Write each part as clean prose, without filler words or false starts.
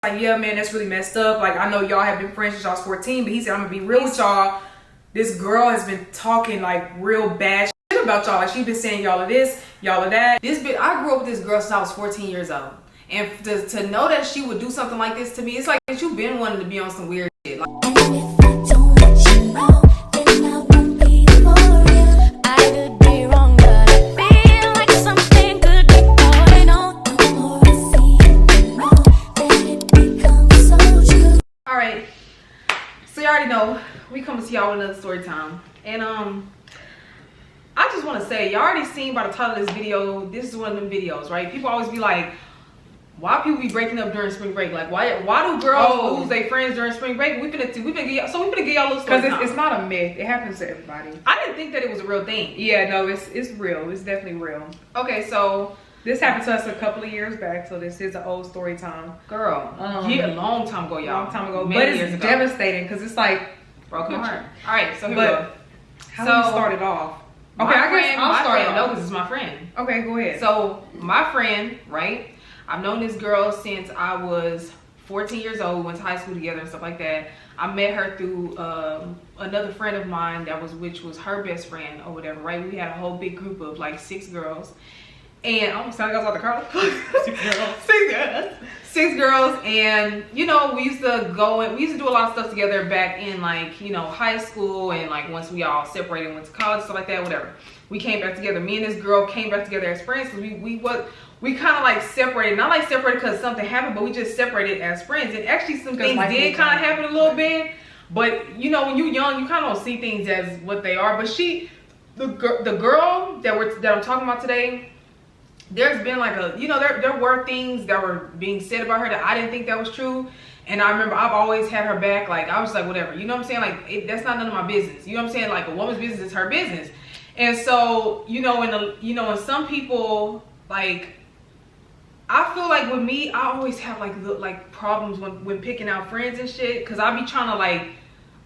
like, yeah, man, that's really messed up. Like, I know y'all have been friends since y'all was 14, but he said, I'm gonna be real with y'all. This girl has been talking like real bad shit about y'all. Like, she's been saying y'all of this, y'all of that. I grew up with this girl since I was 14 years old. And to know that she would do something like this to me, it's like that you've been wanting to be on some weird shit. Like, alright, so you already know, we come to see y'all with another story time. And I just want to say, y'all already seen by the title of this video, this is one of them videos, right? People always be like, why people be breaking up during spring break? Like, why do girls lose their friends during spring break? We finna give y'all a little story. Because it's not a myth. It happens to everybody. I didn't think that it was a real thing. Yeah, no, it's real. It's definitely real. Okay, so this happened to us a couple of years back, so this is an old story time. Girl, a long time ago, y'all. Long time ago. But it's devastating because it's like broken heart. All right, so here we go. How do we start it off? Okay, I guess I'll start it off. No, because it's my friend. Okay, go ahead. So my friend, right? I've known this girl since I was 14 years old. We went to high school together and stuff like that. I met her through another friend of mine which was her best friend or whatever, right? We had a whole big group of like 6 girls. And I almost sounded like I was about to call. 6 girls. And you know, we used to do a lot of stuff together back in like, you know, high school, and like once we all separated, went to college, stuff like that, whatever. We came back together. Me and this girl came back together as friends because we kind of like separated, not like separated because something happened, but we just separated as friends. And actually some things did kind of happen a little bit, but you know, when you're young, you kind of don't see things as what they are. But the girl that I'm talking about today, there's been like there were things that were being said about her that I didn't think that was true. And I remember I've always had her back. Like, I was like, whatever, you know what I'm saying? Like, that's not none of my business. You know what I'm saying? Like, a woman's business is her business. And so, you know, and some people, like, I feel like with me, I always have like problems when picking out friends and shit, because I be trying to like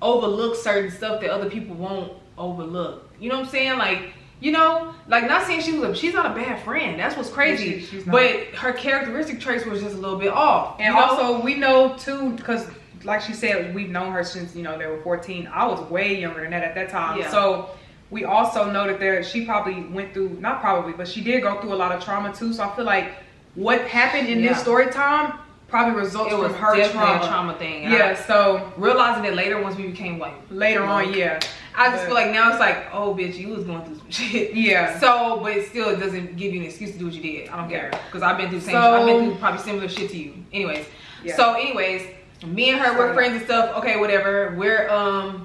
overlook certain stuff that other people won't overlook. You know what I'm saying? Like, you know, like, not saying she's not a bad friend. That's what's crazy. Yeah, she's not. But her characteristic traits was just a little bit off. And also, we know too, because like she said, we've known her since, you know, they were 14. I was way younger than that at that time. Yeah. So we also know that she probably went through, not probably, but she did go through a lot of trauma too. So I feel like what happened in this story time probably results from her trauma thing. Yeah, so realizing it later once we became white. Later on, yeah. I just feel like now it's like, oh, bitch, you was going through some shit. Yeah. So, but it still doesn't give you an excuse to do what you did. I don't care, because I've been through the same. I've been through probably similar shit to you. Anyways. Yeah. So, anyways, me and her, we're friends and stuff. Okay, whatever. We're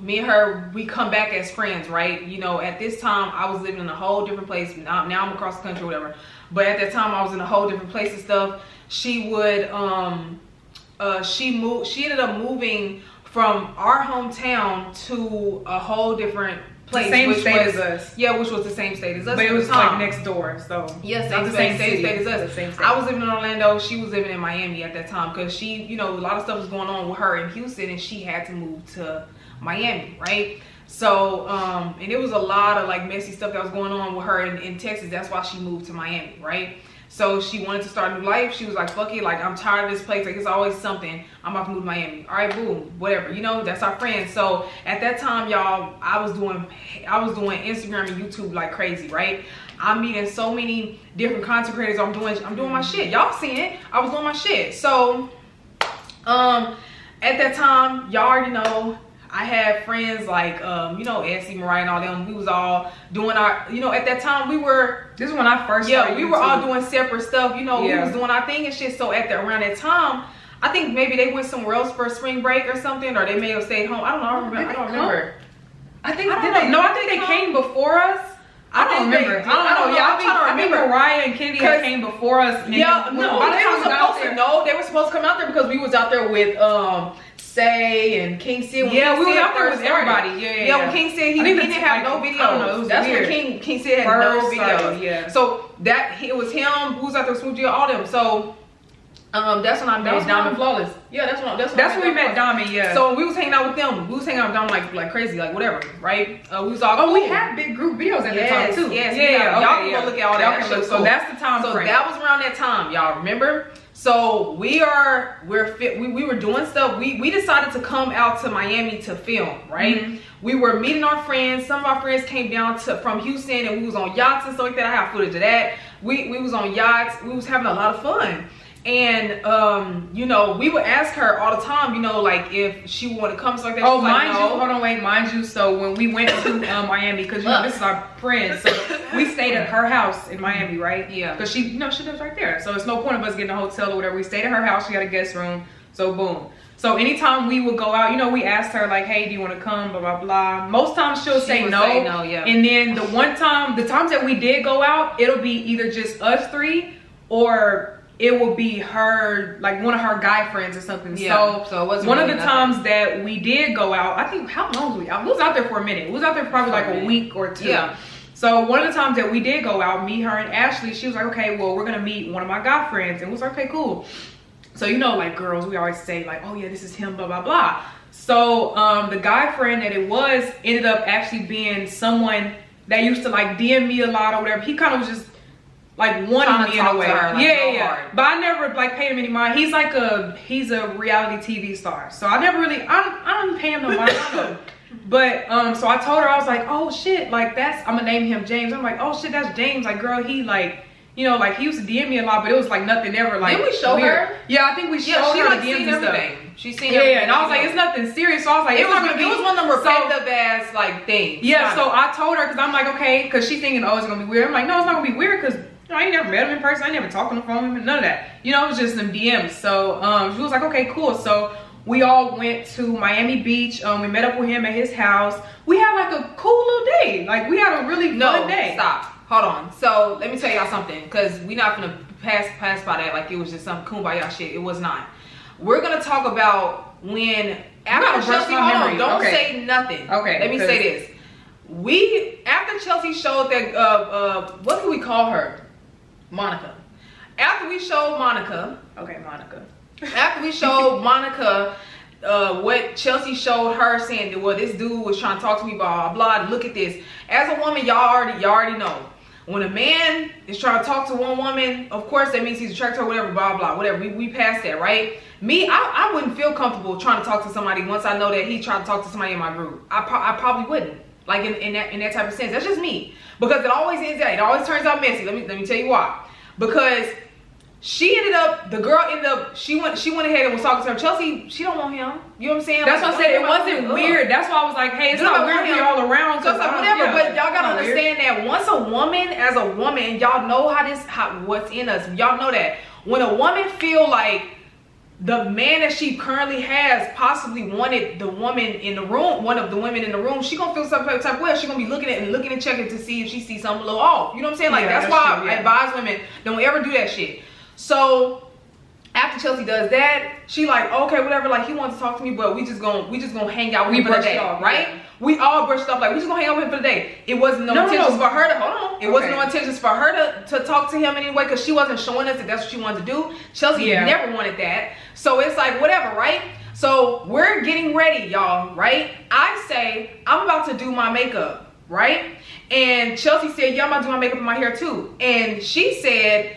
me and her, we come back as friends, right? You know, at this time I was living in a whole different place. Now I'm across the country, whatever. But at that time I was in a whole different place and stuff. She would she ended up moving from our hometown to a whole different place. The same state as us. Yeah, which was the same state as us. But it was like next door, so. Yes, same state as us. I was living in Orlando, she was living in Miami at that time, because she, you know, a lot of stuff was going on with her in Houston, and she had to move to Miami, right? So, and it was a lot of like messy stuff that was going on with her in Texas. That's why she moved to Miami, right? So she wanted to start a new life. She was like, fuck it, like, I'm tired of this place. Like, it's always something. I'm about to move to Miami. All right, boom, whatever. You know, that's our friend. So at that time, y'all, I was doing Instagram and YouTube like crazy, right? I'm meeting so many different content creators. I'm doing my shit. Y'all seeing it. I was doing my shit. So at that time, y'all already know, I had friends like, you know, Essie, Mariah, and all them. We was all doing our, you know, at that time this is when I first started. Yeah, we were all doing separate stuff. You know, we was doing our thing and shit. So around that time, I think maybe they went somewhere else for a spring break or something, or they may have stayed home. I don't know. I don't remember. I think they came before us. I don't remember. I don't know. Yeah, I think Mariah and Kennedy came before us. Yeah, no, they were supposed to come out there because we was out there with Say and King Sid. Yeah, we was out there with everybody. Yeah, when King Sid, he didn't have no videos. That's when King Sid had no videos. Yeah. So it was him who was out there with Smooth G, all them. So that's when I met Diamond Flawless. Yeah, that's when we met Diamond. Yeah. So we was hanging out with them. We was hanging out with them like crazy, like whatever, right? We was all cool. We had big group videos at the time too. Yes, yeah. Y'all can go look at all that shit. So that's the time frame. So that was around that time, y'all remember? So we were doing stuff. We decided to come out to Miami to film, right? We were meeting our friends. Some of our friends came down from Houston, and we was on yachts and stuff like that. I have footage of that. We was on yachts. We was having a lot of fun. And you know, we would ask her all the time, you know, like if she wanted to come, stuff like that. Oh, mind you, so when we went to Miami, because you know this is our friend, so we stayed at her house in Miami, right? Yeah. Because she lives right there, so it's no point of us getting a hotel or whatever. We stayed at her house. She had a guest room, so boom. So anytime we would go out, you know, we asked her like, hey, do you want to come, blah, blah, blah. Most times she'll say no. Yeah. And then the times that we did go out, it'll be either just us three or it will be her, like one of her guy friends or something. Yeah. So it wasn't one really of the times that we did go out, I think, how long was we out? We was out there for a minute. We was out there for probably like a week or two. Yeah. So one of the times that we did go out, me, her, and Ashley, she was like, okay, well, we're gonna meet one of my guy friends. And we was like, okay, cool. So you know, like girls, we always say like, oh yeah, this is him, blah, blah, blah. So the guy friend that it was ended up actually being someone that used to like DM me a lot or whatever. He kind of was just like wanting me in a way. Yeah. But I never like paid him any mind. He's a reality TV star. So I never really, I don't pay him no mind. But so I told her, I was like, oh shit, like I'm gonna name him James. I'm like, oh shit, that's James. Like girl, he like, you know, like he used to DM me a lot, but it was like nothing ever like. Didn't we show her? Yeah, I think we showed her like the DMs and stuff. She's seen everything. Yeah, and I was like, it's nothing serious. So I was like, it was one of them repetitive ass like things. Yeah, so I told her, because I'm like, okay, because she's thinking, oh, it's gonna be weird. I'm like, no, it's not gonna be weird, because you know, I ain't never met him in person. I ain't never talked on the phone with him, none of that. You know, it was just some DMs. So she was like, okay, cool. So we all went to Miami Beach. We met up with him at his house. We had like a cool little day. Like we had a really fun day. Stop. Hold on. So let me tell y'all something, because we're not gonna pass by that like it was just some kumbaya shit. It was not. We're gonna talk about when after Chelsea. Hold on. Don't say nothing. Okay. Let me say this. After Chelsea showed that what do we call her? Monica. After we showed Monica. Okay, Monica. After we showed Monica what Chelsea showed her, saying that, well, this dude was trying to talk to me, blah, blah, blah. Look at this. As a woman, y'all already know. When a man is trying to talk to one woman, of course that means he's attracted to her, whatever, blah, blah, whatever. We passed that, right? Me, I wouldn't feel comfortable trying to talk to somebody once I know that he tried to talk to somebody in my group. I probably wouldn't. Like in that type of sense. That's just me. Because it always ends out. It always turns out messy. Let me tell you why. Because the girl ended up, she went ahead and was talking to her. Chelsea, she don't want him. You know what I'm saying? That's what I said. It wasn't weird. That's why I was like, hey, it's not weird for y'all around. So it's like, whatever. But y'all gotta understand that once a woman, as a woman, y'all know what's in us. Y'all know that. When a woman feel like the man that she currently has possibly wanted the woman in the room, one of the women in the room, she gonna feel some type of way. She gonna be looking and checking to see if she sees something a little off. You know what I'm saying? Like that's why I advise women, don't ever do that shit. So after Chelsea does that, she like, okay, whatever, like he wants to talk to me, but we just gonna hang out with him for the day, right? Yeah. We all brushed off like we just gonna hang out with him for the day. It wasn't no intentions for her to wasn't no intentions for her to talk to him anyway, because she wasn't showing us that that's what she wanted to do. Chelsea never wanted that. So it's like whatever, right? So we're getting ready, y'all, right? I say I'm about to do my makeup, right? And Chelsea said, yeah, I'm about to do my makeup and my hair too. And she said,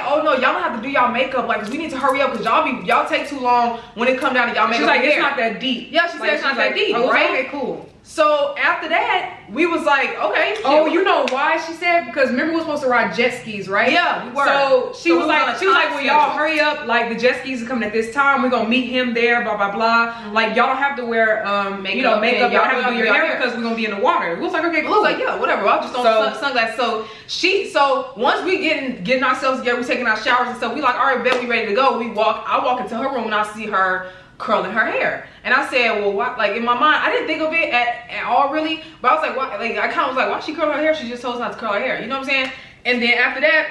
oh no, y'all don't have to do y'all makeup, like, 'cause we need to hurry up, because y'all take too long when it come down to y'all makeup. She's like, it's not that deep. Yeah, she said it's not that deep, right? Okay, cool. So after that, we was like, okay. Oh, you know why she said? Because remember we were supposed to ride jet skis, right? Yeah, we were. So she was like, well, y'all hurry up. Like the jet skis are coming at this time. We're gonna meet him there. Blah blah blah. Mm-hmm. Like y'all don't have to wear makeup. Y'all have to do your hair because we're gonna be in the water. It was like, okay, cool. I was like, yeah, whatever. I'll just on sunglasses. So once we getting ourselves together, we taking our showers and stuff. We like, all right, bet we ready to go. I walk into her room and I see her curling her hair, and I said, well, why? Like in my mind, I didn't think of it at all really, but I was like, why? Like I kind of was like, why she curl her hair? She just told us not to curl her hair. You know what I'm saying? And then after that,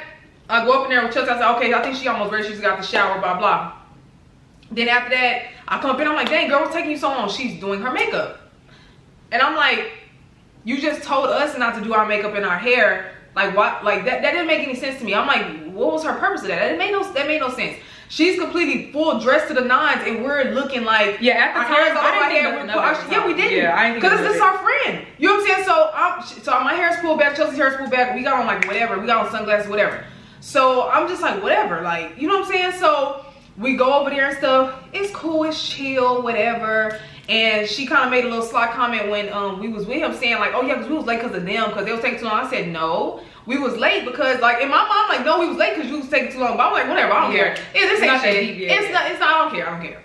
I go up in there with Chelsea. I said, okay, I think she almost ready. She just got the shower, blah blah. Then after that, I come up in. I'm like, dang, girl, what's taking you so long? She's doing her makeup, and I'm like, you just told us not to do our makeup and our hair. Like what? Like that didn't make any sense to me. I'm like, what was her purpose of that? That made no sense. She's completely full dressed to the nines, and we're looking like at the time we didn't. Yeah, I didn't. Because this is our friend. You know what I'm saying? So my hair's pulled back, Chelsea's hair's pulled back. We got on like whatever. We got on sunglasses, whatever. So I'm just like, whatever, like, you know what I'm saying? So we go over there and stuff. It's cool, it's chill, whatever. And she kind of made a little sly comment when we was with him, saying like, oh yeah, because we was late because of them, because they was taking too long. I said, no, we was late because, like, in my mind, like, no, we was late because you was taking too long. But I'm like, whatever, I don't care. This ain't shady. It's not, I don't care.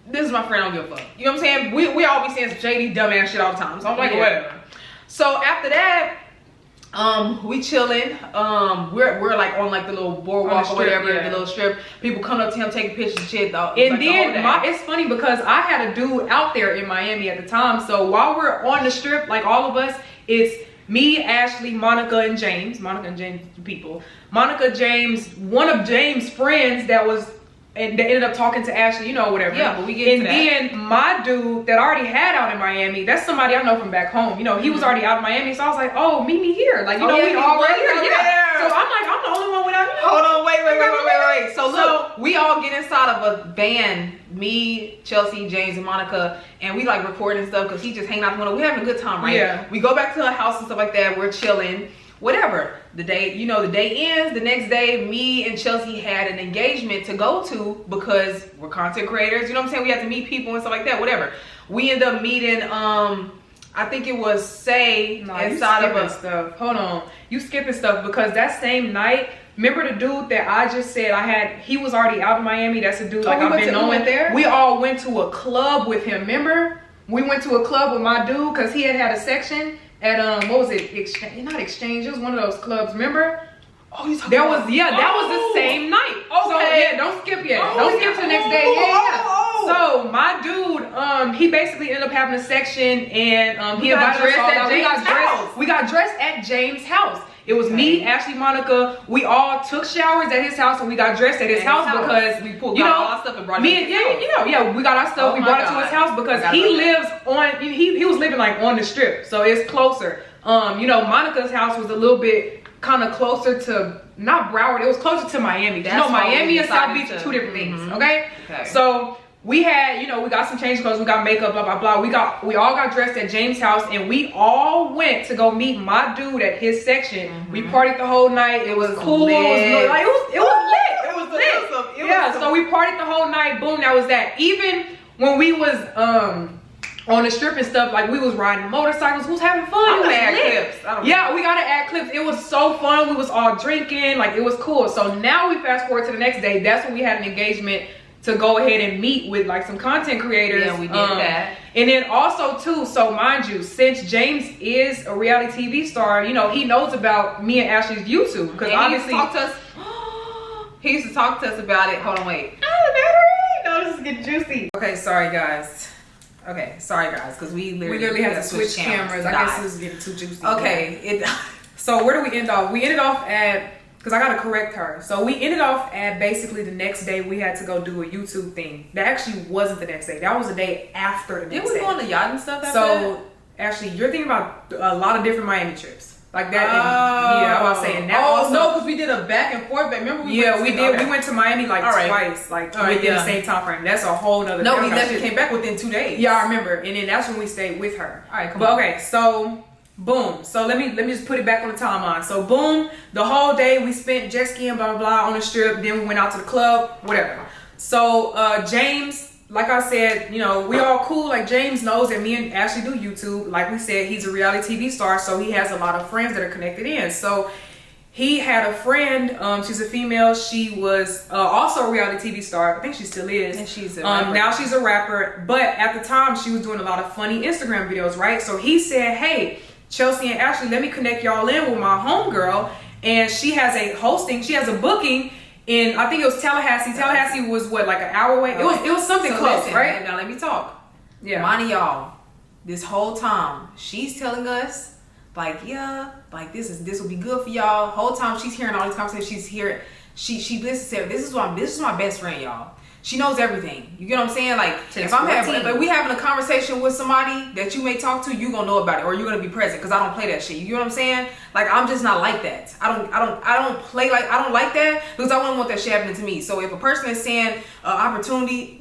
This is my friend, I don't give a fuck. You know what I'm saying? We all be saying some shady, dumbass shit all the time. So I'm like, whatever. So after that, we chilling. We're like on like the little boardwalk or whatever, the little strip. People come up to him, taking pictures and shit. And like then it's funny because I had a dude out there in Miami at the time. So while we're on the strip, like all of us, it's me, Ashley, Monica, and James. Monica and James people. Monica, James, one of James' friends that was. And they ended up talking to Ashley, you know, whatever. Yeah, but we get into that. And then my dude that I already had out in Miami, that's somebody I know from back home. You know, he was already out in Miami, so I was like, oh, meet me here. Like, you know, we all right here. Yeah. So I'm like, I'm the only one without you. Hold on, wait. So look, we all get inside of a van, me, Chelsea, James, and Monica, and we like recording stuff because he just hanging out the window. We're having a good time, right? Yeah. We go back to her house and stuff like that. We're chilling. Whatever. The day, you know, the day ends. The next day, me and Chelsea had an engagement to go to because we're content creators. You know what I'm saying? We had to meet people and stuff like that. Whatever. We end up meeting, I think it was inside of us. Stuff. Hold on. You skipping stuff because that same night, remember the dude that I just said he was already out in Miami. That's a dude like I've been knowing. We all went to a club with him. Remember? We went to a club with my dude because he had a section. At what was it? Not Exchange. It was one of those clubs. Remember? Oh, you talking about? That was the same night. Okay. So yeah, don't skip yet. Don't skip to the next day. Yeah. So my dude, he basically ended up having a section, and he invited us all out. We got dressed at James' house. It was me, Ashley, Monica. We all took showers at his house and we got dressed at his house because we pulled all our stuff and brought it to his house. We got our stuff. We brought it to his house because he lives on. He was living like on the strip, so it's closer. You know, Monica's house was a little bit kind of closer to not Broward. It was closer to Miami. You know, Miami and South Beach are two different things. Okay, so. We had, you know, we got some change clothes, we got makeup, blah, blah, blah. We all got dressed at James' house and we all went to go meet my dude at his section. We partied the whole night. It was cool. Lit. It was lit. So we partied the whole night. Boom, that was that. Even when we was on the strip and stuff, like we was riding motorcycles, we was having fun. I'm gonna add clips. Yeah, we gotta add clips. It was so fun. We was all drinking, like it was cool. So now we fast forward to the next day. That's when we had an engagement to go ahead and meet with like some content creators. Yeah, we did that. And then also too, so mind you, since James is a reality TV star, you know, he knows about me and Ashley's YouTube. Because obviously he used to talk to us about it. Hold on, wait. No, this is getting juicy. Okay, sorry guys, because we literally had to switch cameras. I guess this is getting too juicy. Okay. So where do we end off? We ended off at, because I gotta correct her. So we ended off at basically the next day we had to go do a YouTube thing. That actually wasn't the next day. That was the day after the next day. Did we go on the yacht and stuff after that? Actually, you're thinking about a lot of different Miami trips. Like that. Yeah, I was saying that. No, because we did a back and forth. Remember we did. We went to Miami like twice, like within the same time frame. That's a whole nother. No, we left and came back within 2 days. Yeah, I remember. And then that's when we stayed with her. All right, come on. Okay, so boom. So let me just put it back on the timeline. So boom, the whole day we spent jet skiing, blah blah blah, on the strip. Then we went out to the club, whatever. So James, like I said, you know, we all cool. Like James knows that me and Ashley do YouTube. Like we said, he's a reality TV star, so he has a lot of friends that are connected in. So he had a friend. She's a female. She was also a reality TV star. I think she still is. And she's a rapper. Now she's a rapper. But at the time, she was doing a lot of funny Instagram videos, right? So he said, hey, Chelsea and Ashley, let me connect y'all in with my homegirl. And she has a booking in, I think it was Tallahassee. Tallahassee was what, like an hour away? It was something close, listen, right? Now let me talk. Yeah. Mind y'all, this whole time, she's telling us, like, yeah, like this will be good for y'all. Whole time she's hearing all these conversations, she's hearing, she listens to, this is my best friend, y'all. She knows everything. You get what I'm saying? Like, if we having a conversation with somebody that you may talk to, you gonna know about it, or you're gonna be present, because I don't play that shit. You get what I'm saying? Like, I'm just not like that. I don't like that, because I wouldn't want that shit happening to me. So if a person is saying opportunity,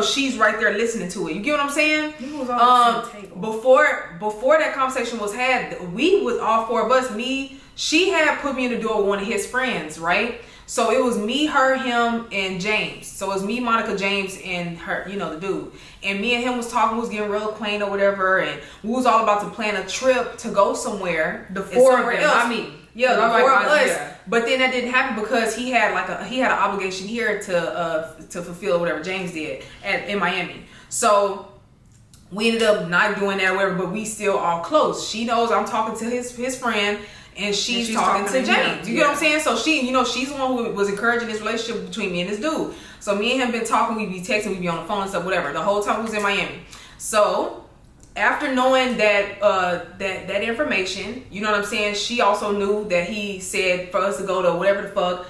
she's right there listening to it. You get what I'm saying? Was on the same table. Before that conversation was had, we was all four of us, me, she had put me in the door with one of his friends, right? So it was me, her, him, and James. So it was me, Monica, James, and her, you know, the dude. And me and him was talking, we was getting real acquainted or whatever, and we was all about to plan a trip to go somewhere. The four of them, I mean. Yeah, the four of us. Yeah. But then that didn't happen because he had an obligation here to fulfill whatever James did in Miami. So we ended up not doing that or whatever, but we still all close. She knows I'm talking to his friend, and she's talking to James. You get what I'm saying? So she, you know, she's the one who was encouraging this relationship between me and this dude. So me and him been talking, we be texting, we be on the phone and stuff, whatever. The whole time we was in Miami. So after knowing that that information, you know what I'm saying, she also knew that he said for us to go to whatever the fuck.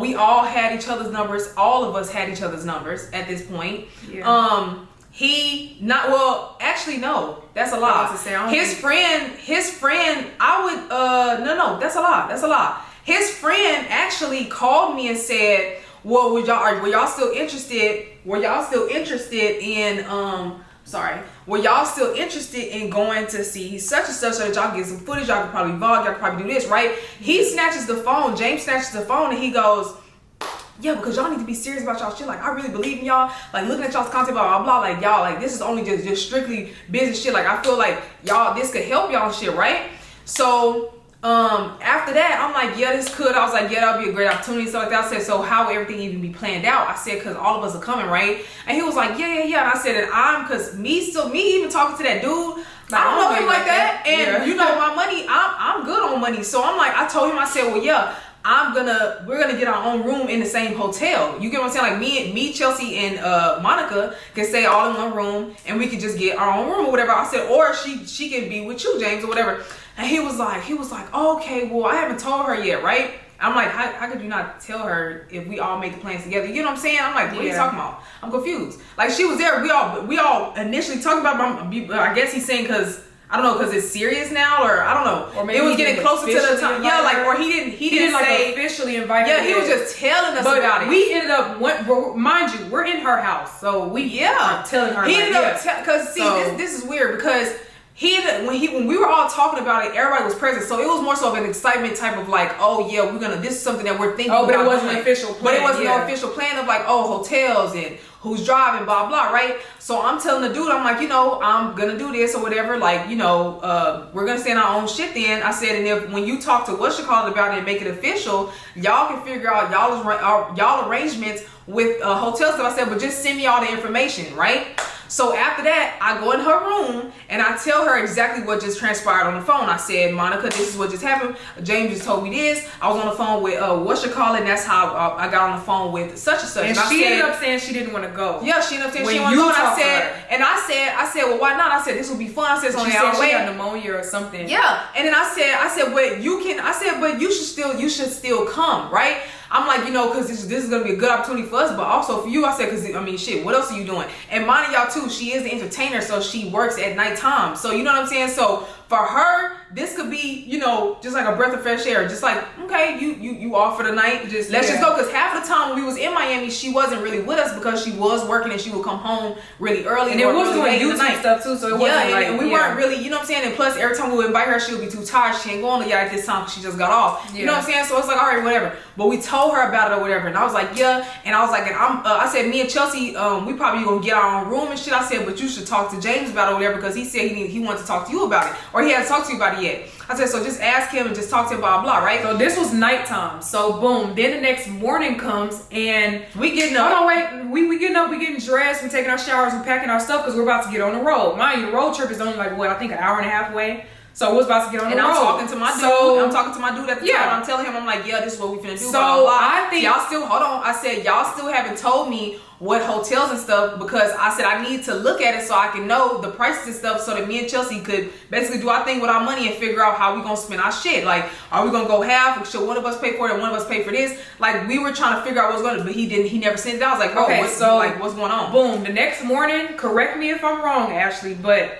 We all had each other's numbers. All of us had each other's numbers at this point. Yeah. He not well. Actually, no. That's a lie. His friend. I would. No. That's a lie. That's a lie. His friend actually called me and said, "Well, were y'all still interested? Were y'all still interested in Were y'all still interested in going to see such and such so that y'all get some footage? Y'all could probably vlog. Y'all could probably do this, right?" He snatches the phone. James snatches the phone and he goes, "Yeah, because y'all need to be serious about y'all shit. Like, I really believe in y'all. Like, looking at y'all's content, blah, blah, blah. Like, y'all, like, this is only just strictly business shit. Like, I feel like y'all, this could help y'all and shit, right?" So, after that, I'm like, yeah, this could. I was like, yeah, that would be a great opportunity. So like that, I said, so how would everything even be planned out? I said, because all of us are coming, right? And he was like, yeah. And I said, and because me even talking to that dude, I don't know him like that. And you know, my money, I'm good on money. So I'm like, I told him, I said, well, yeah, we're gonna get our own room in the same hotel. You get what I'm saying? Like me, Chelsea, and Monica can stay all in one room, and we could just get our own room or whatever. I said, or she can be with you, James, or whatever. And he was like, oh, okay, well, I haven't told her yet, right? I'm like, how could you not tell her if we all make the plans together? You know what I'm saying? I'm like, what are you talking about? I'm confused. Like, she was there. We all initially talked about, I guess he's saying because, I don't know, because it's serious now, or I don't know. Or maybe it was getting closer to the time. Yeah, like, or he didn't like say, officially invite her. Yeah, he was just telling us about it. We ended up, mind you, we're in her house, so we are telling her. He ended up, because this is weird, because when we were all talking about it, everybody was present, so it was more so of an excitement type of like, oh yeah, this is something that we're thinking about. But it wasn't an official plan. But it wasn't no official plan of like, oh, hotels and who's driving, blah blah, right? So I'm telling the dude, I'm like, you know, I'm gonna do this or whatever, like, you know, we're gonna stay in our own shit then. I said, and if when you talk to whatchamacallit about it and make it official, y'all can figure out y'all arrangements with hotels. So I said, but just send me all the information, right? So after that, I go in her room and I tell her exactly what just transpired on the phone. I said, Monica, this is what just happened. James just told me this. I was on the phone with and that's how I got on the phone with such and such. And she ended up saying she didn't want to go. Yeah, she ended up saying she didn't want to go. And I said, well, why not? I said, this will be fun. I said, it's only an hour away. She had pneumonia or something. Yeah. And then I said, but you should still come, right? I'm like, you know, because this is going to be a good opportunity for us, but also for you. I said, because, I mean, shit, what else are you doing? And mind y'all, too, she is the entertainer, so she works at nighttime. So, you know what I'm saying? So, for her, this could be, you know, just like a breath of fresh air. Just like, okay, you off for the night. Let's just go. Because half the time when we was in Miami, she wasn't really with us because she was working and she would come home really early. And it was doing YouTube stuff, too, so it wasn't like... and we weren't really, you know what I'm saying? And plus, every time we would invite her, she would be too tired. She can't go on the yacht at this time because she just got off. Yeah. You know what I'm saying? So, it's like, all right, whatever. But we told her about it or whatever. And I was like, yeah. And I was like, and I said, me and Chelsea, we probably going to get our own room and shit. I said, but you should talk to James about it or whatever because he said he wanted to talk to you about it. Or he hadn't talked to you about it yet. I said, so just ask him and just talk to him, blah, blah, right? So this was nighttime. So boom. Then the next morning comes and we getting up. Hold on, wait. We getting up, we getting dressed, we taking our showers, we packing our stuff because we're about to get on the road. Mind you, the road trip is only like, what, I think an hour and a half away. So we was about to get on the road. And I'm talking to my dude. I'm talking to my dude at the time. I'm telling him, I'm like, yeah, this is what we finna do. So blah, blah, blah. I think y'all still, hold on. I said, y'all still haven't told me what hotels and stuff because I said I need to look at it so I can know the prices and stuff so that me and Chelsea could basically do our thing with our money and figure out how we gonna spend our shit. Like, are we gonna go half? Or should one of us pay for it and one of us pay for this? Like, we were trying to figure out what was going to, but he never sent it out. I was like, bro, okay, what's going on? Boom. The next morning, correct me if I'm wrong, Ashley, but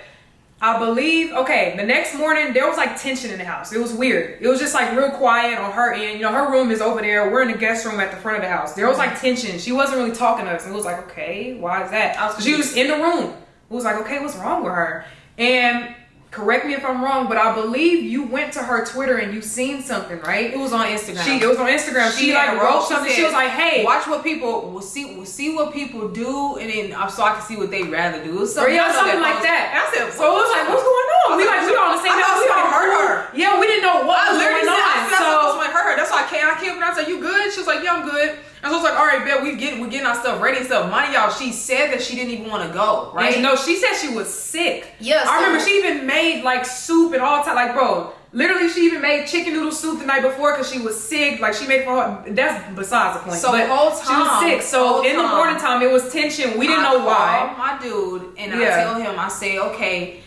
I believe, okay, the next morning, there was like tension in the house. It was weird. It was just like real quiet on her end. You know, her room is over there. We're in the guest room at the front of the house. There was like tension. She wasn't really talking to us. And it was like, okay, why is that? She was in the room. It was like, okay, what's wrong with her? And correct me if I'm wrong, but I believe you went to her Twitter and you seen something, right? It was on Instagram. It was on Instagram. She like wrote something. She was like, "Hey, watch what people will see what people do, and then so I can see what they rather do." It was something like that. And I said, so it was like, what's going on? We on the same house. We all heard her. Yeah, we didn't know what was going on. So I heard her. That's why I came and I said, "You good?" She was like, "Yeah, I'm good." And so I was like, all right, bet we're getting our stuff ready and stuff. Mind y'all, she said that she didn't even want to go, right? No, she said she was sick. Yes. I remember she even made like soup and all time. Like, bro, literally she even made chicken noodle soup the night before because she was sick. Like, she made it for her. That's besides the point. So the whole time. She was sick. So in the morning time, it was tension. We didn't know why. My dude, and I tell him, I say, okay,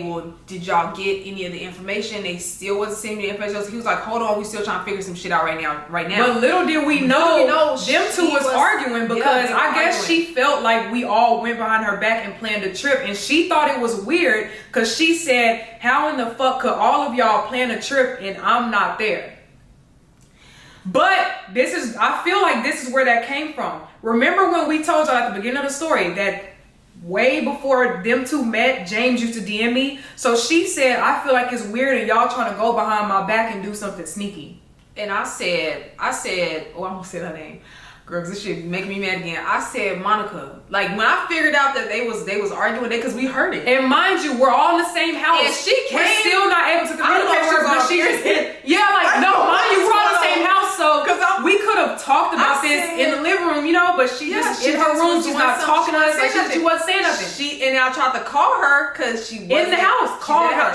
well, did y'all get any of the information? They still wasn't sending me the information. So he was like, hold on, we still trying to figure some shit out right now. But little did we know them two was arguing because I guess she felt like we all went behind her back and planned a trip, and she thought it was weird because she said, how in the fuck could all of y'all plan a trip and I'm not there? But I feel like this is where that came from. Remember when we told y'all at the beginning of the story that way before them two met, James used to DM me. So she said, I feel like it's weird and y'all trying to go behind my back and do something sneaky. And I said, oh, I'm gonna say her name. Girl, this shit make me mad again. I said, Monica. Like, when I figured out that they was arguing, because we heard it. And mind you, we're all in the same house. And she came. We're still not able to communicate with her, but she just did. Yeah, like, no, mind you, we're all in the same house. So we could have talked about this in the living room, but she just in her room, she's not talking to us. Like, she wasn't saying nothing. And then I tried to call her because she wasn't in the house. Call her. I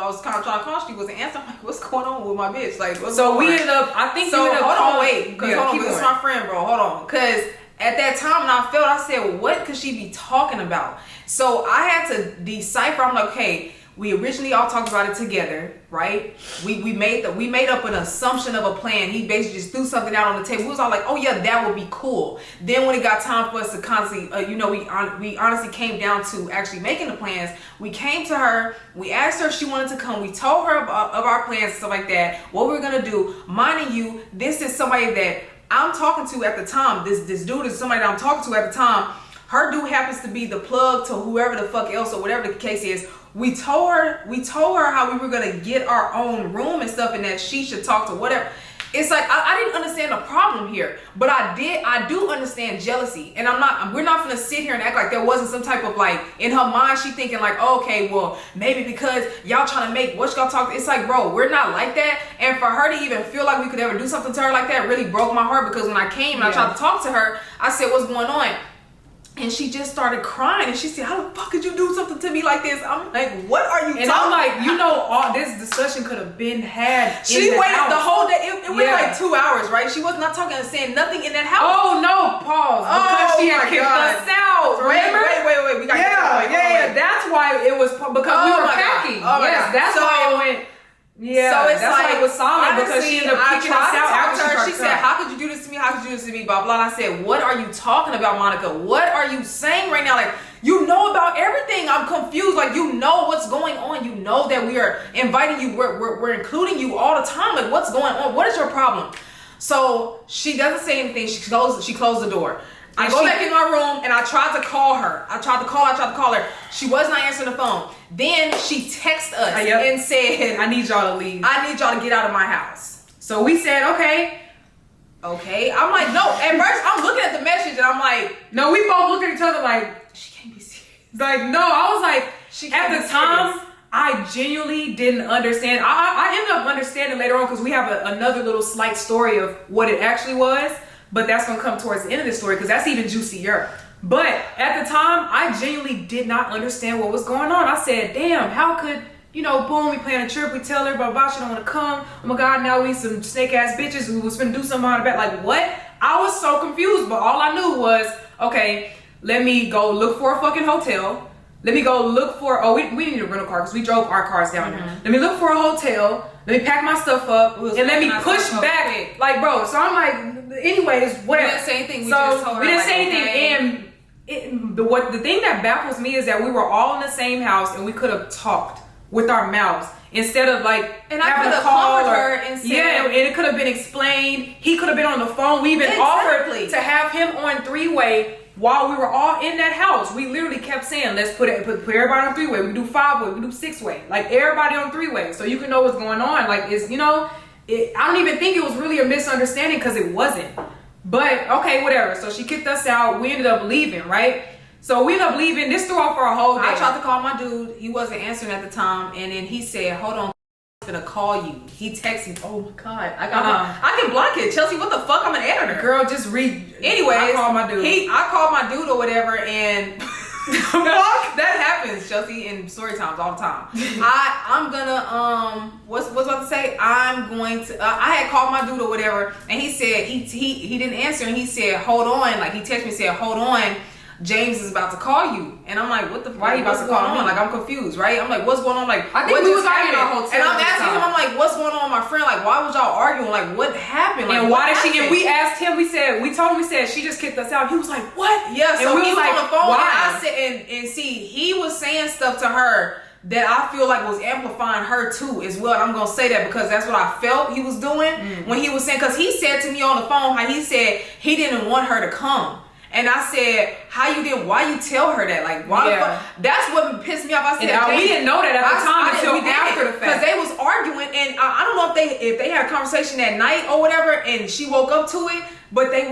was kind of trying to call. She wasn't answering. I'm like, what's going on with my bitch? Like, what's so going on? we ended up. I think. So hold on, wait. This is my friend, bro. Hold on, because at that time when I said, what could she be talking about? So I had to decipher. I'm like, okay, we originally all talked about it together, right? We made up an assumption of a plan. He basically just threw something out on the table. We was all like, oh yeah, that would be cool. Then when it got time for us to constantly, we honestly came down to actually making the plans. We came to her, we asked her if she wanted to come. We told her of our plans and stuff like that, what we were gonna do. Minding you, this is somebody that I'm talking to at the time. This dude is somebody that I'm talking to at the time. Her dude happens to be the plug to whoever the fuck else or whatever the case is. We told her how we were gonna get our own room and stuff, and that she should talk to whatever. It's like I didn't understand the problem here, but I do understand jealousy, and we're not gonna sit here and act like there wasn't some type of, like, in her mind she thinking like, oh, okay, well, maybe because y'all trying to make what y'all talk. It's like, bro, we're not like that. And for her to even feel like we could ever do something to her like that really broke my heart, because when I came and I tried to talk to her, I said, what's going on? And she just started crying, and she said, how the fuck could you do something to me like this? I'm like, what are you talking about? And I'm like, all this discussion could have been had She waited the whole day. It went like 2 hours, right? She was not talking and saying nothing in that house. Oh, no, pause. Because she had kicked us out. Remember? Wait. We got to yeah. That's why it was, because we were packing. Yes, that's why it went. Yeah, so it's that's like, why it was solid, because she ended up kicking us out after she said, how could you do this to me? How could you do this to me? Blah, blah. And I said, what are you talking about, Monica? What are you saying right now? Like, you know about everything. I'm confused. Like, you know what's going on. You know that we are inviting you. We're including you all the time. Like, what's going on? What is your problem? So she doesn't say anything. She closed the door. I go back in my room and I tried to call her. I tried to call her. She was not answering the phone. Then she texted us and said, I need y'all to leave. I need y'all to get out of my house. So we said, okay. I'm like, no. At first, I'm looking at the message and I'm like, no, we both looked at each other like, she can't be serious. Like, no, I was like, at the time, I genuinely didn't understand. I ended up understanding later on, because we have another little slight story of what it actually was. But that's going to come towards the end of the story, because that's even juicier. But at the time, I genuinely did not understand what was going on. I said, damn, how could, boom, we plan a trip, we tell her, blah, blah, she don't want to come. Oh my God, now we some snake ass bitches who was finna do something on the back. Like, what? I was so confused, but all I knew was, okay, let me go look for a fucking hotel. Let me go look for, we need a rental car, because we drove our cars down there. Let me look for a hotel. Let me pack my stuff up, and let me push back. Like, bro, so I'm like, anyways, whatever. We didn't say anything. We didn't say anything. And the thing that baffles me is that we were all in the same house, and we could have talked with our mouths instead of like having to call her and say, and it could have been explained. He could have been on the phone. We even offered to have him on three-way while we were all in that house, we literally kept saying, let's put everybody on 3-way. We can do 5-way. We can do 6-way. Like, everybody on 3-way. So you can know what's going on. Like, it's, I don't even think it was really a misunderstanding because it wasn't. But, okay, whatever. So she kicked us out. We ended up leaving, right? So we ended up leaving. This threw off for a whole day. I tried to call my dude. He wasn't answering at the time. And then he said, hold on, I'm gonna call you. He texted me. Oh my God. I can block it. Chelsea, what the fuck? I'm an editor. Girl, just read. Anyways, I called my dude. I called my dude or whatever, and that happens, Chelsea, in story times all the time. I'm gonna what's about to say? I'm going to I had called my dude or whatever, and he said he didn't answer, and he said, hold on, like he texted me and said, hold on, James is about to call you. And I'm like, what the fuck? Why are you about to call on? Like, I'm confused, right? I'm like, what's going on? Like, I think we was arguing in our hotel. And I'm asking him, I'm like, what's going on with my friend? Like, why was y'all arguing? Like, what happened? Like, and why did she? And we asked him. We told him. We said she just kicked us out. He was like, what? Yeah. So and he was like, on the phone. why? And I said, and see, he was saying stuff to her that I feel like was amplifying her too as well. And I'm gonna say that because that's what I felt he was doing when he was saying. Because he said to me on the phone how he said he didn't want her to come. And I said, how you didn't, why you tell her that? Like, why the fuck? That's what pissed me off. I said, we didn't know that at the time until after the fact. Because they was arguing, and I don't know if they had a conversation that night or whatever, and she woke up to it, but that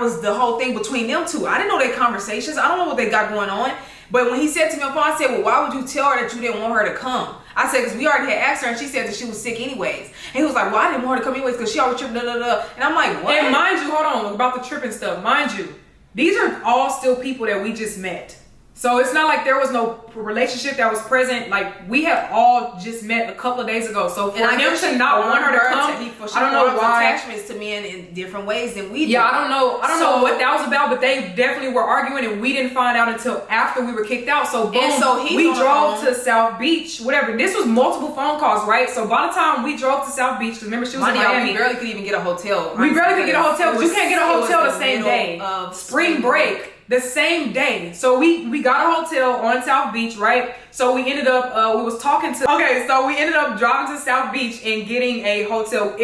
was the whole thing between them two. I didn't know their conversations. I don't know what they got going on. But when he said to me on the phone, I said, well, why would you tell her that you didn't want her to come? I said, because we already had asked her, and she said that she was sick anyways. And he was like, well, I didn't want her to come anyways because she always tripped, And I'm like, what? And mind you, hold on, about the tripping stuff. Mind you, these are all still people that we just met. So it's not like there was no relationship that was present. Like, we had all just met a couple of days ago. So for him to not want her to come, I don't know why. Attachments to men in different ways than we do. Yeah, I don't know what that was about, but they definitely were arguing, and we didn't find out until after we were kicked out. So boom, we drove to South Beach, whatever. This was multiple phone calls, right? So by the time we drove to South Beach, because remember she was in Miami. We barely could even get a hotel. We barely could get a hotel because you can't get a hotel the same day. Spring break. The same day. So we got a hotel on South Beach, right? So we ended up we ended up driving to South Beach and getting a hotel.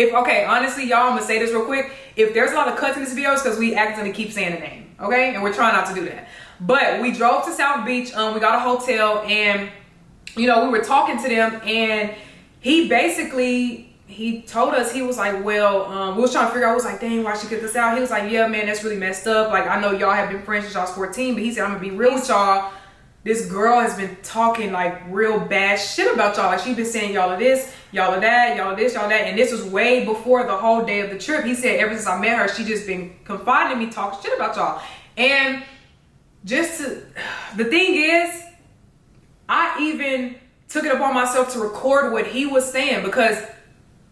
Honestly, y'all, I'm gonna say this real quick. If there's a lot of cuts in this video, it's because we accidentally keep saying the name, okay? And we're trying not to do that. But we drove to South Beach, we got a hotel, and we were talking to them, and he told us, he was like, well, we was trying to figure out, I was like, dang, why she kicked us out? He was like, yeah, man, that's really messed up. Like, I know y'all have been friends since y'all was 14, but he said, I'm gonna be real with y'all. This girl has been talking like real bad shit about y'all. Like, she been saying y'all are this, y'all are that, y'all are this, y'all that. And this was way before the whole day of the trip. He said ever since I met her, she just been confiding in me, talking shit about y'all. And the thing is, I even took it upon myself to record what he was saying, because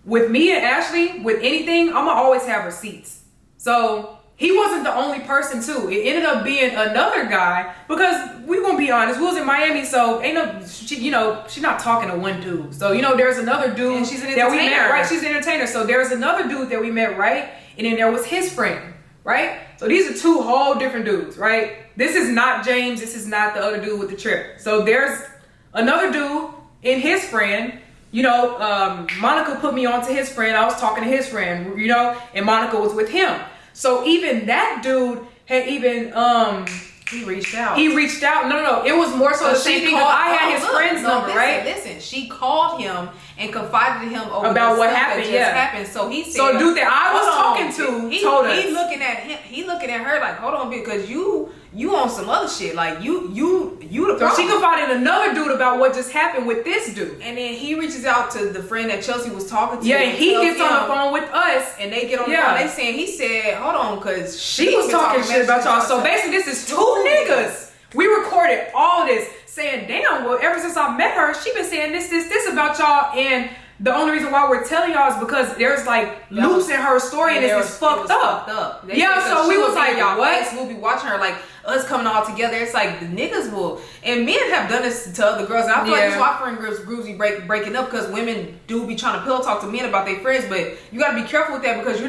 with me and Ashley, with anything, I'm gonna always have receipts. So he wasn't the only person too. It ended up being another guy, because we gonna be honest, we was in Miami, so she's not talking to one dude. So there's another dude, and she's an that we met, entertainer. right? She's an entertainer. So there's another dude that we met, right? And then there was his friend, right? So these are two whole different dudes, right? This is not James. This is not the other dude with the trip. So there's another dude and his friend. Monica put me on to his friend. I was talking to his friend, and Monica was with him. So even that dude had even he reached out. No. It was more so the same thing. I had his friend's number, right? Listen, she called him and confided to him about what happened. Happened. So he said, so dude that I was talking to told us. He looking at him. He looking at her like, hold on, because you on some other shit. Like you the problem. So she confided another dude about what just happened with this dude. And then he reaches out to the friend that Chelsea was talking to. Yeah, and he gets on the phone with us. And they get on the phone. He said, hold on, because she was talking shit about y'all. So basically this is two niggas. We recorded all this saying, damn, well, ever since I met her, she been saying this about y'all. And the only reason why we're telling y'all is because there's like loops in her story, and it's fucked up. So we was like, y'all, what? We'll be watching her like us coming all together. It's like the niggas will, and men have done this to other girls. And I feel like this is why friend groups be breaking up, because women do be trying to pillow talk to men about their friends. But you got to be careful with that, because you're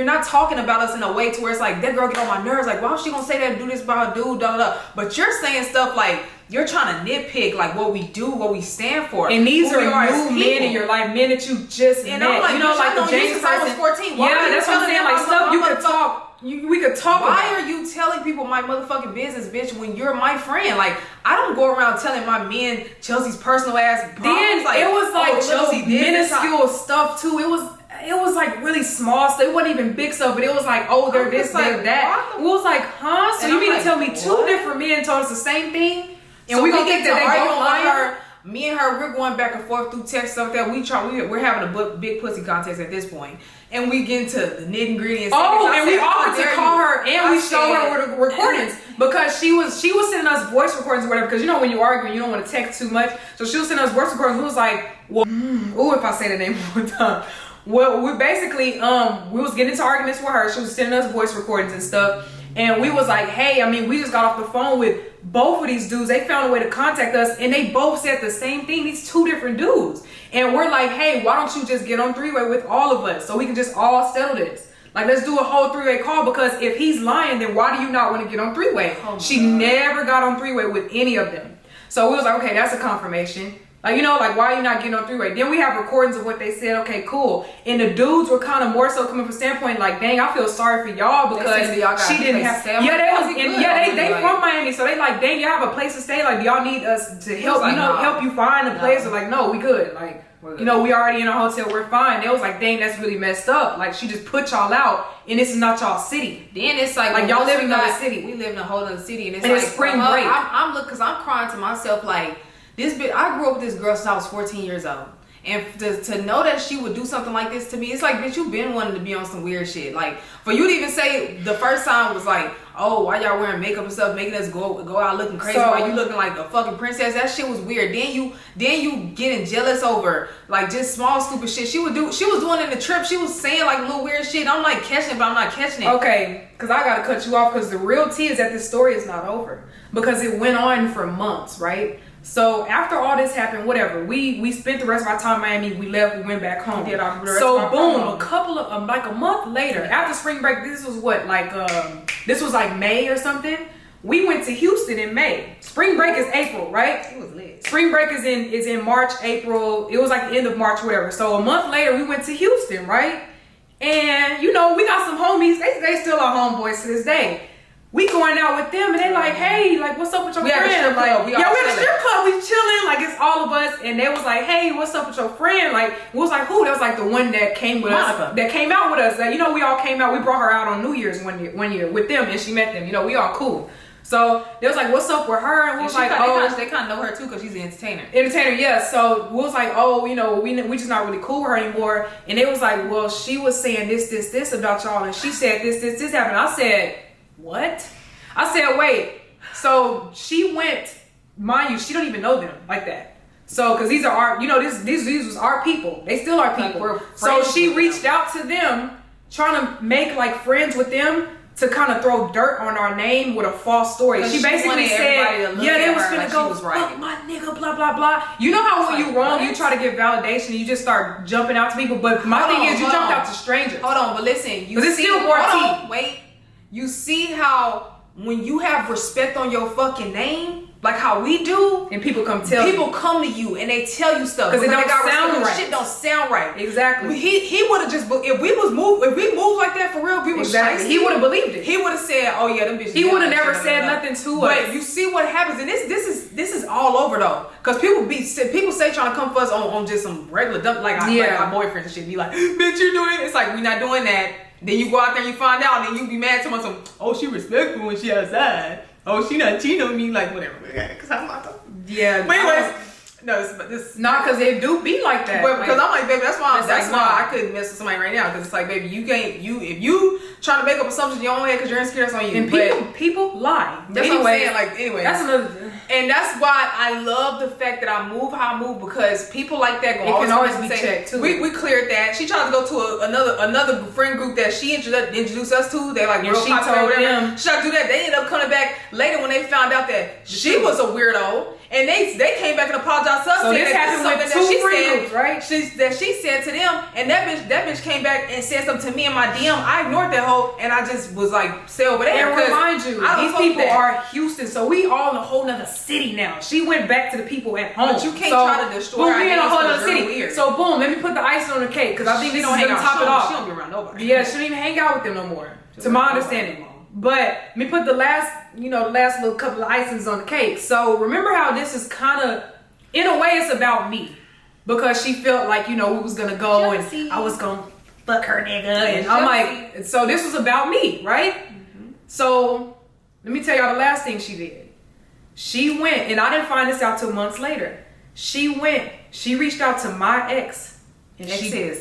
not talking about us in a way to where it's like, that girl get on my nerves. Like, why was she gonna say that and do this about a dude? Da, da, da. But you're saying stuff like, you're trying to nitpick like what we do, what we stand for. And these are new men in your life, men that you just met. I'm like, like the James person. I was 14. Why that's what I'm saying. Like stuff you could talk. we could talk about. Why are you telling people my motherfucking business, bitch, when you're my friend? Like, I don't go around telling my men Chelsea's personal ass problems. Then like, it was like Chelsea minuscule stuff too. It was like really small stuff. It wasn't even big stuff, but it was like, oh, they're this, they're that. It was like, huh? So you mean to tell me two different men told us the same thing? And we gonna think that they both lying? Me and her, we're going back and forth through text stuff that we're having a big pussy contest at this point, and we get into the nitty gritty. And we offered to call her, and we showed her the recordings because she was sending us voice recordings or whatever. Because you know when you argue, you don't want to text too much, so she was sending us voice recordings. We was like, well, if I say the name one time. Well, we basically we was getting into arguments with her. She was sending us voice recordings and stuff. And we was like, hey, I mean, we just got off the phone with both of these dudes. They found a way to contact us, and they both said the same thing. These two different dudes. And we're like, hey, why don't you just get on three-way with all of us so we can just all settle this? Like, let's do a whole three-way call, because if he's lying, then why do you not want to get on three-way? She never got on three-way with any of them. So we was like, okay, that's a confirmation. Like, you know, like, why are you not getting on three-way? Then we have recordings of what they said. Okay, cool. And the dudes were kind of more so coming from standpoint, like, dang, I feel sorry for y'all because she didn't have. They from Miami, so they like, dang, y'all have a place to stay. Like, do y'all need us to help? Like, help you find a place? Or like, no, we good. Like, you know, we already in a hotel. We're fine. They was like, dang, that's really messed up. Like, she just put y'all out, and this is not y'all city. Then it's like y'all live in another city. We live in a whole other city, and it's like spring break. I'm looking, because I'm crying to myself like. This bitch, I grew up with this girl since I was 14 years old. And to know that she would do something like this to me, it's like, bitch, you been wanting to be on some weird shit. Like, for you to even say the first time was like, oh, why y'all wearing makeup and stuff, making us go out looking crazy, why you looking like a fucking princess? That shit was weird. Then you getting jealous over like just small stupid shit. She was doing in the trip. She was saying like little weird shit. I'm like catching it, but I'm not catching it. Okay, because I gotta cut you off, because the real tea is that this story is not over, because it went on for months, right? So after all this happened, whatever, we spent the rest of our time in Miami. We left, we went back home. So boom, a couple of like a month later, after spring break, this was what, like this was like May or something. We went to Houston in May. Spring break is April, right? It was lit. Spring break is in March, April. It was like the end of March, whatever. So a month later, we went to Houston, right? And you know, we got some homies. They still are homeboys to this day. We going out with them, and they like, hey, like, what's up with your friend? We had a strip club. We chilling, like, it's all of us. And they was like, hey, what's up with your friend? Like, we was like, who? That was like the one that came with us, that came out with us. That, you know, we all came out. We brought her out on New Year's one year with them, and she met them. You know, we all cool. So they was like, what's up with her? And we was like, they kind of know her too, because she's an entertainer. Yeah. So we was like, oh, you know, we just not really cool with her anymore. And they was like, well, she was saying this about y'all, and she said this happened. I said, what? I said, wait. So she went, mind you, she don't even know them like that. So, because these are our, you know, these was our people. They still are people. Like so she reached out to them, trying to make like friends with them to kind of throw dirt on our name with a false story. She basically said, yeah, they was gonna go, fuck my nigga, blah, blah, blah. You know how when you wrong, you try to get validation, you just start jumping out to people. But my thing is, you jumped out to strangers. Hold on, but listen. Because it's still more tea. Wait. You see how when you have respect on your fucking name, like how we do, and people come to you and they tell you stuff because it don't sound right. Shit don't sound right. Exactly. He would have just, if we moved like that for real, people exactly. He would have believed it. He would have said, oh yeah, them bitches. He would have never said nothing to us. But you see what happens, and this is all over though, because people say trying to come for us on just some regular dump, like our boyfriends and shit. Be like, bitch, you're doing it. It's like, we not doing that. Then you go out there and you find out, and then you be mad to myself. Oh, she respectful when she outside. Oh, she not cheating on me, like whatever. Cause I'm not talking. Yeah. But anyways, no, this not because they do be like that. But because I'm like, baby, that's why I couldn't mess with somebody right now. Because it's like, baby, if you trying to make up assumptions in your own head because you're insecure, that's on you. And people lie. That's what I'm saying. Like, anyway, that's another. And that's why I love the fact that I move how I move, because people like that can always be checked too. We cleared that. She tried to go to another friend group that she introduced us to. They like real popular. She tried to do that. They ended up coming back later when they found out that she was a weirdo. And they came back and apologized to us. So this happened with two friend groups, right? She said to them, and that bitch came back and said something to me in my DM. I ignored that hoe, and I just was like, stay over there. And remind you, these people are Houston, so we all in a whole nother city now. She went back to the people at home. But you can't try to destroy her. We in a whole other city. Weird. So boom, let me put the icing on the cake, because I think this is gonna top it off. She don't be around nobody. Yeah, she don't even hang out with them no more. to my understanding. But let me put the last little couple of icings on the cake. So remember how this is kind of, in a way, it's about me. Because she felt like, we was going to go and I was going to fuck her nigga. And I'm like, so this was about me, right? Mm-hmm. So let me tell y'all the last thing she did. She went, and I didn't find this out till months later. She reached out to my ex. And she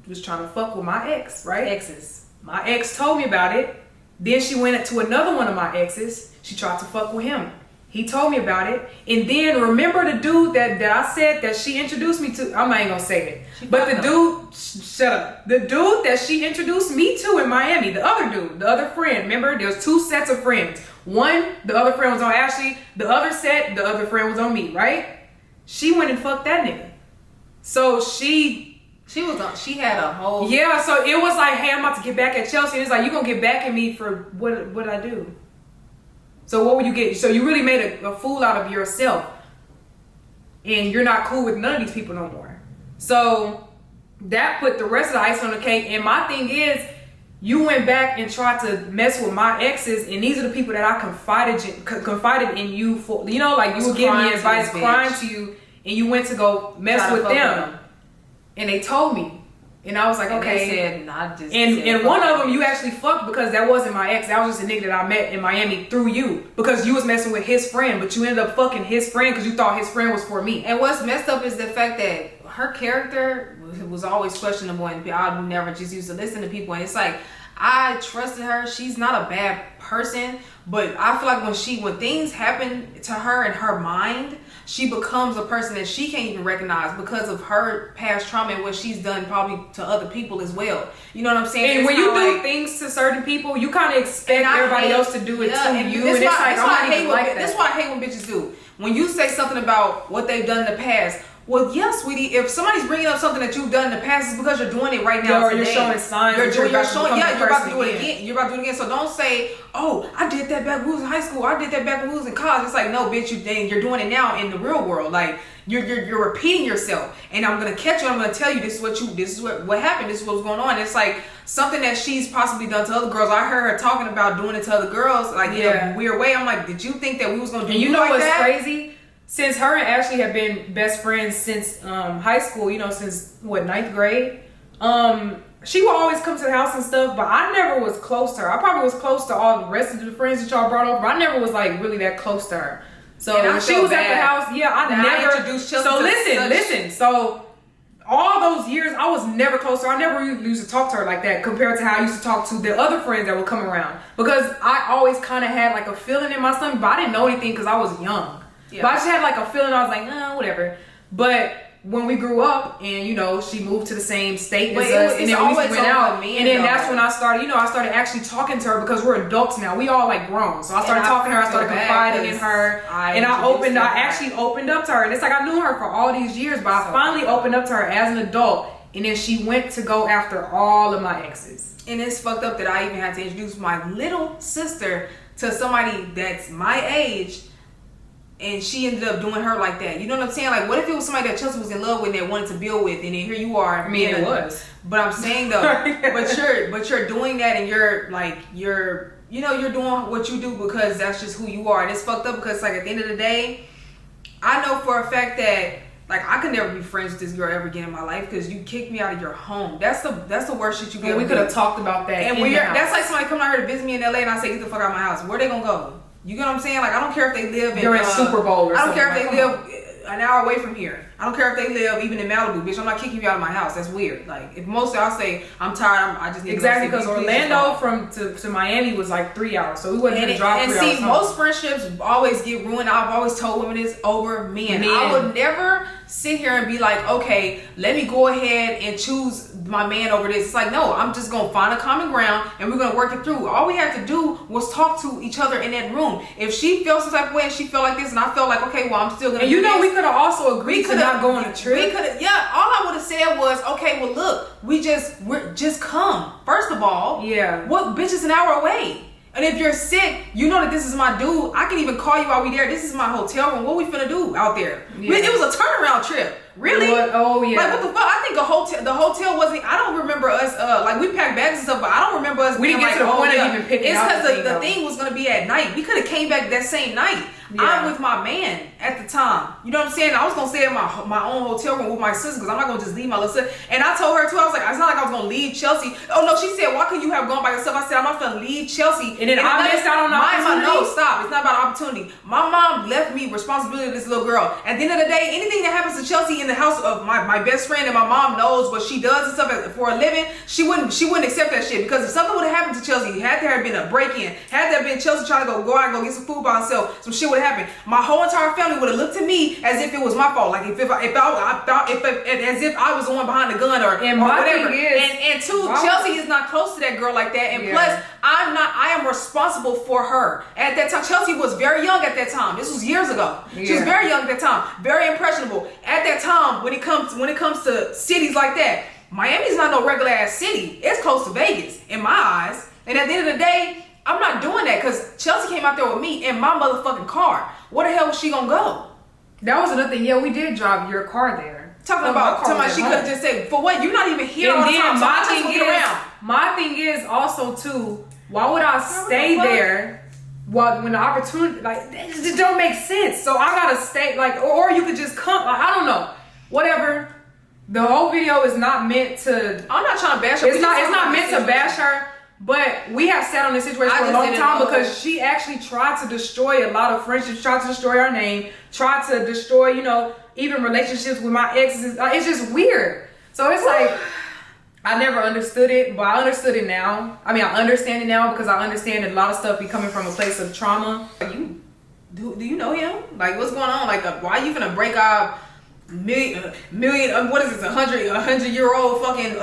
was trying to fuck with my ex, right? Exes. My ex told me about it. Then she went to another one of my exes. She tried to fuck with him. He told me about it. And then remember the dude that I said that she introduced me to? I ain't gonna say it. But the dude, shut up. The dude that she introduced me to in Miami, the other dude, the other friend. Remember, there's two sets of friends. One, the other friend was on Ashley. The other set, the other friend was on me, right? She went and fucked that nigga. So she had a whole... Yeah, so it was like, hey, I'm about to get back at Chelsea. And it's like, you gonna get back at me for what did I do? So what would you get? So you really made a fool out of yourself. And you're not cool with none of these people no more. So that put the rest of the ice on the cake. And my thing is, you went back and tried to mess with my exes. And these are the people that I confided in you for. You were giving me advice, crying to you. And you went to go mess with them. And they told me. And I was like, okay. And one of them you actually fucked because that wasn't my ex. That was just a nigga that I met in Miami through you. Because you was messing with his friend. But you ended up fucking his friend because you thought his friend was for me. And what's messed up is the fact that her character was always questionable. And I never just used to listen to people. And it's like, I trusted her. She's not a bad person. But I feel like when things happen to her in her mind, she becomes a person that she can't even recognize because of her past trauma and what she's done probably to other people as well. You know what I'm saying? And when you do things to certain people, you kind of expect everybody else to do it to you. And that's why I hate when bitches do. When you say something about what they've done in the past, well, yes, sweetie, if somebody's bringing up something that you've done in the past, it's because you're doing it right now. Or you're showing signs. You're about to do it again. You're about to do it again. So don't say, oh, I did that back when we was in high school. I did that back when we was in college. It's like, no, bitch, you're doing it now in the real world. Like, you're repeating yourself. And I'm going to catch you. I'm going to tell you this is what happened. This is what's going on. It's like something that she's possibly done to other girls. I heard her talking about doing it to other girls, like in a weird way. I'm like, did you think that we was going to do you know like what's that? Crazy? Since her and Ashley have been best friends since high school, since 9th grade, she would always come to the house and stuff, but I never was close to her. I probably was close to all the rest of the friends that y'all brought over, but I never was like really that close to her. So when she was at the house, I never introduced Chelsea. So listen. So all those years, I was never close to her. I never used to talk to her like that compared to how I used to talk to the other friends that would come around. Because I always kind of had like a feeling in my stomach, but I didn't know anything because I was young. Yeah. But I just had like a feeling. I was like, whatever. But when we grew up and, she moved to the same state as us and then we went out. And then that's when I started, I started actually talking to her because we're adults now. We all like grown. So I started talking to her. I started confiding in her. And I actually opened up to her. And it's like I knew her for all these years, but I finally opened up to her as an adult. And then she went to go after all of my exes. And it's fucked up that I even had to introduce my little sister to somebody that's my age. And she ended up doing her like that. You know what I'm saying? Like, what if it was somebody that Chelsea was in love with and that wanted to build with, and then here you are. I mean, it was. But I'm saying though, but you're doing that, and you're doing what you do because that's just who you are, and it's fucked up because like at the end of the day, I know for a fact that like I could never be friends with this girl ever again in my life because you kicked me out of your home. That's the worst shit you could. We could have talked about that. And that's like somebody coming out here to visit me in LA, and I say, get the fuck out of my house. Where they gonna go? You get what I'm saying? Like, I don't care if they live in... During Super Bowl or something. I don't care if they live an hour away from here. I don't care if they live even in Malibu. Bitch, I'm not kicking you out of my house. That's weird. Like, if mostly I'll say, I'm tired, I just need exactly, because Orlando to Miami was like 3 hours. So we wouldn't have to drive 3 hours. And see, most friendships always get ruined. I've always told women this over men. I would never sit here and be like, okay, let me go ahead and choose my man over this. It's like, no, I'm just gonna find a common ground and we're gonna work it through. All we had to do was talk to each other in that room. If she felt some type of way and she felt like this and I felt like, okay, well, I'm still gonna and do this. We could have also agreed to not go on a trip. We could have, all I would have said was, okay, well, look, we're just come. First of all, what bitch is an hour away? And if you're sick, you know that this is my dude. I can even call you while we there. This is my hotel room. What we finna do out there? It was a turnaround trip. Really? Oh yeah. Like what the fuck? I think the hotel wasn't. I don't remember us. Like we packed bags and stuff, but I don't remember us. We didn't get to the point of even picking out. It's because the thing was gonna be at night. We could have came back that same night. Yeah. I'm with my man at the time. You know what I'm saying? I was gonna stay in my own hotel room with my sister because I'm not gonna just leave my little sister. And I told her too. I was like, it's not like I was gonna leave Chelsea. Oh no, she said, why couldn't you have gone by yourself? I said, I'm not gonna leave Chelsea. And then I missed out on the opportunity. No, stop. It's not about opportunity. My mom left me responsibility of this little girl. At the end of the day, anything that happens to Chelsea in the house of my best friend and my mom knows what she does and stuff for a living, she wouldn't accept that shit. Because if something would have happened to Chelsea, had there been a break-in, had there been Chelsea trying to go out and go get some food by herself, some shit would have happened. My whole entire family would have looked to me as if it was my fault, like as if I was the one behind the gun or whatever. And two, Chelsea is not close to that girl like that. And plus, I am responsible for her. At that time, Chelsea was very young at that time. This was years ago. Yeah. She was very young at that time, very impressionable. At that time, when it comes to cities like that, Miami's not no regular ass city. It's close to Vegas in my eyes. And at the end of the day, I'm not doing that because Chelsea came out there with me in my motherfucking car. Where the hell was she gonna go? That was another thing. Yeah, we did drive your car there. Talking about she could have just said, for what? You're not even here all the time. So my thing is also too, why would I stay there when the opportunity, like, it just don't make sense. So I gotta stay, like, or you could just come, like, I don't know, whatever. The whole video is not meant to, I'm not trying to bash her. It's not meant to bash her. But we have sat on this situation for a long time because she actually tried to destroy a lot of friendships, tried to destroy our name, tried to destroy, even relationships with my exes. It's just weird. So it's like, I never understood it, but I understood it now. I mean, I understand it now because I understand that a lot of stuff be coming from a place of trauma. Do you know him? Like, what's going on? Like, why are you gonna break up what is this, 100-year-old fucking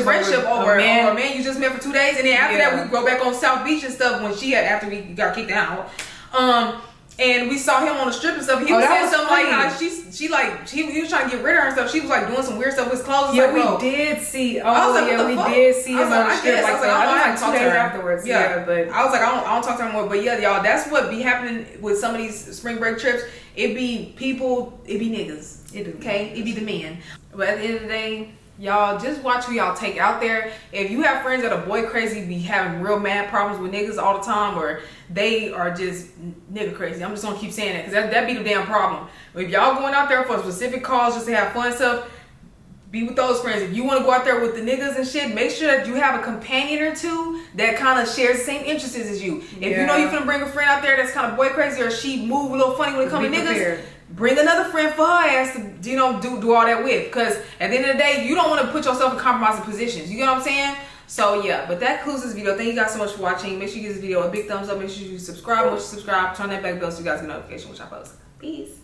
friendship over a man you just met for 2 days, and then after that we go back on South Beach and stuff after we got kicked out. And we saw him on the strip and stuff. He was saying something like how he was trying to get rid of her and stuff. She was like doing some weird stuff with his clothes. Yeah, we did see. Oh yeah, we did see him on the strip. I was like 2 days afterwards. Yeah, but I was like, I don't talk to her anymore. But yeah, y'all, that's what be happening with some of these spring break trips. It be people. It be niggas. Okay, it be the men. But at the end of the day, y'all just watch who y'all take out there. If you have friends that are boy crazy, be having real mad problems with niggas all the time, or they are just nigga crazy, I'm just gonna keep saying that because that be the damn problem. But if y'all going out there for a specific cause just to have fun stuff, be with those friends. If you want to go out there with the niggas and shit, make sure that you have a companion or two that kind of shares the same interests as you. If you know you're gonna bring a friend out there that's kind of boy crazy, or she move a little funny when it comes to niggas, bring another friend for her ass to do all that with. Because at the end of the day, you don't want to put yourself in compromising positions. You get what I'm saying? So yeah, but that concludes this video. Thank you guys so much for watching. Make sure you give this video a big thumbs up. Make sure you subscribe. Once you subscribe, turn that back bell so you guys get notification when I post. Peace.